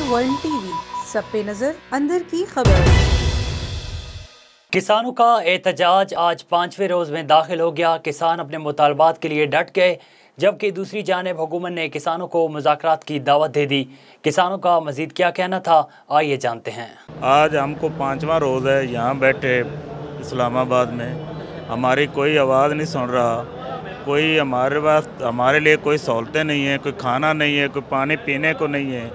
One TV, सब पे नजर, अंदर की खबर। किसानों का एहतजाज आज 5वें रोज में दाखिल हो गया। किसान अपने मुतालबात के लिए डट गए, जबकि दूसरी जानिब हुकूमत ने किसानों को मुज़ाकरात की दावत दे दी। किसानों का मजीद क्या कहना था, आइए जानते हैं। आज हमको 5वां रोज़ है यहाँ बैठे इस्लामाबाद में, हमारी कोई आवाज़ नहीं सुन रहा, कोई हमारे लिए कोई सहूलतें नहीं है, कोई खाना नहीं है, कोई पानी पीने को नहीं है,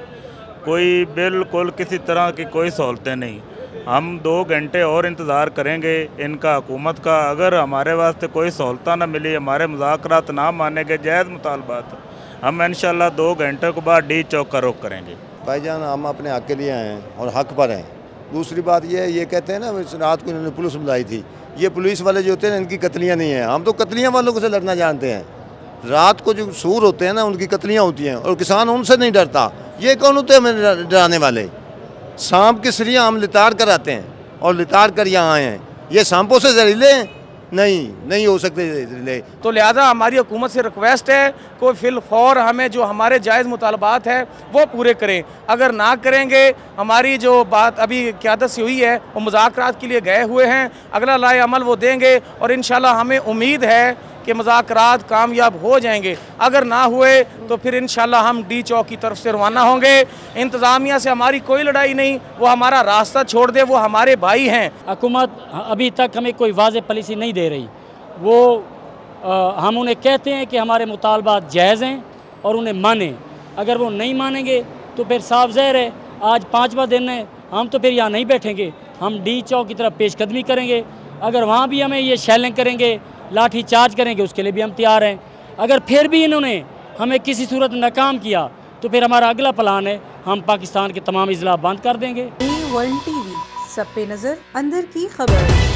कोई बिल्कुल किसी तरह की कोई सहूलतें नहीं। हम 2 घंटे और इंतज़ार करेंगे इनका हुकूमत का। अगर हमारे वास्ते कोई सहूलत ना मिली, हमारे मुज़ाकरात ना माने गए जायज़ मुतालबात, हम इंशाल्लाह 2 घंटे के बाद डी चौक का रुख करेंगे। भाईजान, हम अपने हक के लिए आए हैं और हक पर हैं। दूसरी बात ये कहते हैं ना, रात को इन्होंने पुलिस बुलाई थी, ये पुलिस वाले जो होते हैं इनकी कतलियाँ नहीं हैं। हम तो कतलियाँ वालों से लड़ना जानते हैं। रात को जो सूर होते हैं ना, उनकी कतलियाँ होती हैं और किसान उनसे नहीं डरता। ये कौन होते हैं हमें डराने वाले? सांप की सरियाँ हम लिताड़ कर आते हैं और लिताड़ कर यहाँ आए हैं। ये सांपों से जहरीले नहीं हो सकते जहरीले। तो लिहाजा हमारी हुकूमत से रिक्वेस्ट है कोई फिल फौर हमें जो हमारे जायज़ मुतालबात है वो पूरे करें। अगर ना करेंगे, हमारी जो बात अभी क़यादत से हुई है, वो मुज़ाकरात के लिए गए हुए हैं, अगला लाए अमल वो देंगे और इंशाल्लाह हमें उम्मीद है कि मुज़ाकरात कामयाब हो जाएंगे। अगर ना हुए तो फिर इंशाल्लाह हम डी चौक की तरफ से रवाना होंगे। इंतज़ामिया से हमारी कोई लड़ाई नहीं, वो हमारा रास्ता छोड़ दे, वो हमारे भाई हैं। हुकूमत अभी तक हमें कोई वाज़ेह पॉलिसी नहीं दे रही। वो हम उन्हें कहते हैं कि हमारे मुतालबात जायज़ हैं और उन्हें माने। अगर वो नहीं मानेंगे तो फिर साफ ज़ाहिर है आज 5वां दिन है, हम तो फिर यहाँ नहीं बैठेंगे, हम डी चौक की तरफ पेशकदमी करेंगे। अगर वहाँ भी हमें ये शैलिंग करेंगे, लाठी चार्ज करेंगे, उसके लिए भी हम तैयार हैं। अगर फिर भी इन्होंने हमें किसी सूरत नाकाम किया तो फिर हमारा अगला प्लान है, हम पाकिस्तान के तमाम इजला बंद कर देंगे। वन टीवी, सब पे नजर, अंदर की खबर।